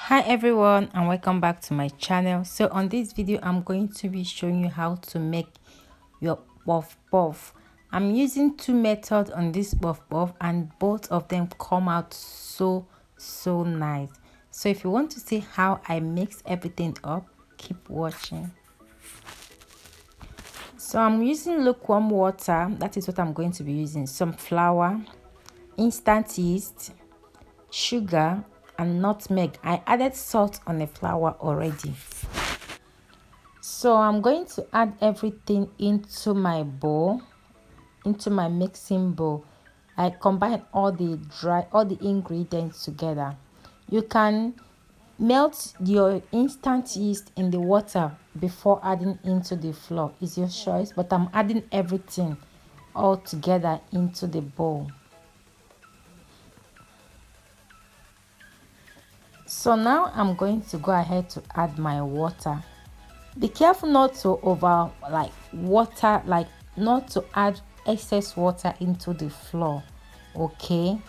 Hi everyone, and welcome back to my channel. So on this video I'm going to be showing you how to make your puff puff. I'm using two methods on this puff puff and both of them come out so nice. So if you want to see how I mix everything up, keep watching. So I'm using lukewarm water. That is what I'm going to be using. Some flour, instant yeast, sugar, and nutmeg. I added salt on the flour already. So I'm going to add everything into my bowl, into my mixing bowl. I combine all the ingredients together. You can melt your instant yeast in the water before adding into the flour. It's your choice, but I'm adding everything all together into the bowl. So now I'm going to go ahead to add my water. Be careful not to not to add excess water into the flour, okay?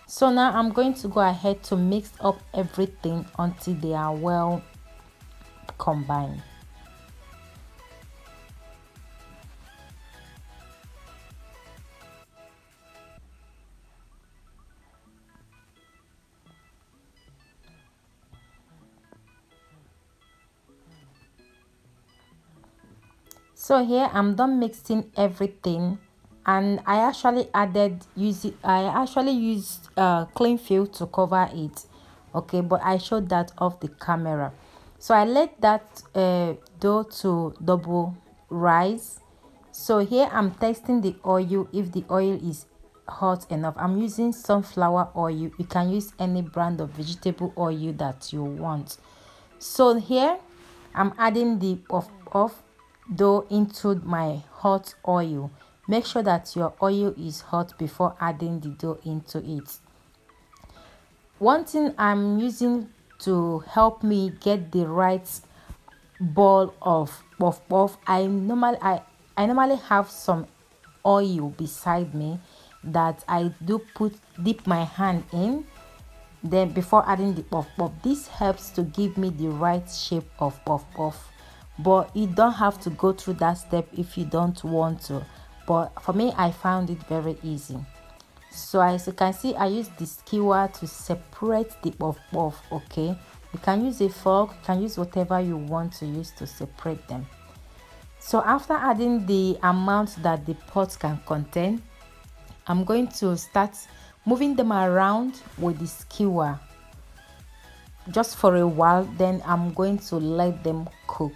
So now I'm going to go ahead to mix up everything until they are well combined. So here I'm done mixing everything, and I actually used clean film to cover it, okay, but I showed that off the camera. So I let that dough to double rise. So here I'm testing the oil, if the oil is hot enough. I'm using sunflower oil. You can use any brand of vegetable oil that you want. So here I'm adding the puff dough into my hot oil. Make sure that your oil is hot before adding the dough into it. One thing I'm using to help me get the right ball of puff puff, I normally have some oil beside me that I dip my hand in, then before adding the puff puff. This helps to give me the right shape of puff puff, but you don't have to go through that step if you don't want to, but for me I found it very easy. So as you can see, I use the skewer to separate the puff puff, okay? You can use a fork, you can use whatever you want to use to separate them. So after adding the amount that the pot can contain, I'm going to start moving them around with the skewer just for a while, then I'm going to let them cook.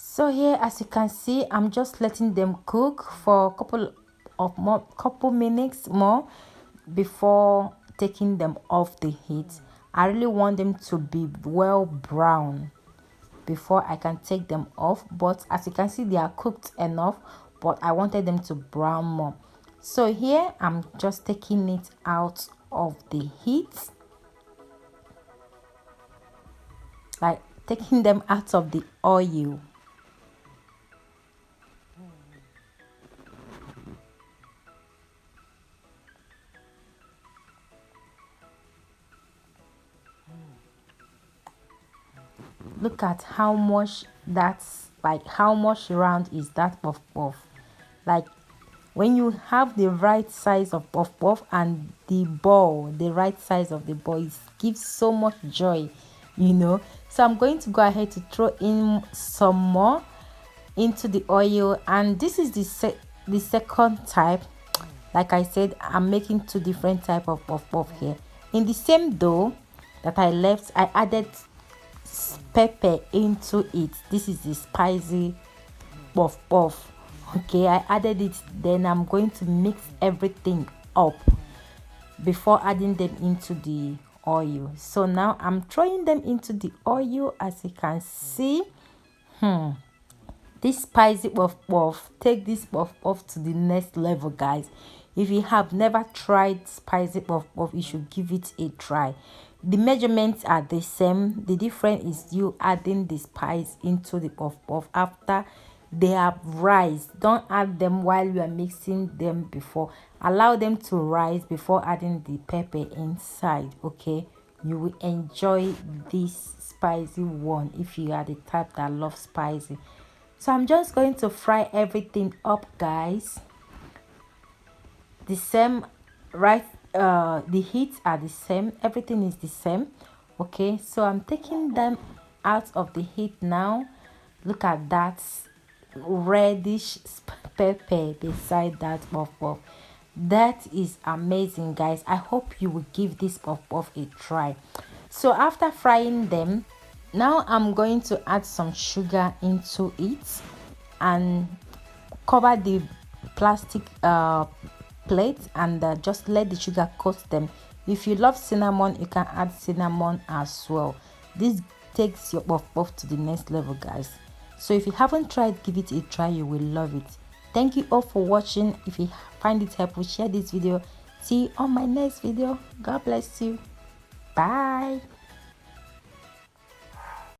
So here, as you can see, I'm just letting them cook for a couple minutes more before taking them off the heat. I really want them to be well brown before I can take them off, but as you can see, they are cooked enough, but I wanted them to brown more. So here I'm just taking it out of the heat, like taking them out of the oil. Look at how much how much round is that puff puff. Like when you have the right size of puff puff and the ball, the right size of the ball, it gives so much joy, you know. So I'm going to go ahead to throw in some more into the oil, and this is the second type. Like I said, I'm making two different type of puff puff here. In the same dough that I left, I added pepper into it. This is the spicy puff puff, okay? I added it, then I'm going to mix everything up before adding them into the oil. So now I'm throwing them into the oil. As you can see, this spicy puff puff, take this puff puff to the next level, guys. If you have never tried spicy puff puff, you should give it a try. The measurements are the same. The difference is you adding the spice into the puff puff after they have rise. Don't add them while you are mixing them before. Allow them to rise before adding the pepper inside. Okay, you will enjoy this spicy one if you are the type that loves spicy. So I'm just going to fry everything up, guys. The same, right? The heats are the same, everything is the same. Okay, so I'm taking them out of the heat now. Look at that reddish pepper beside that puff puff. That is amazing, guys. I hope you will give this puff puff a try. So after frying them, now I'm going to add some sugar into it and cover the plastic plate and just let the sugar coat them. If you love cinnamon, you can add cinnamon as well. This takes your puff puff to the next level, guys. So if you haven't tried, give it a try, you will love it. Thank you all for watching. If you find it helpful, share this video. See you on my next video. God bless you. Bye.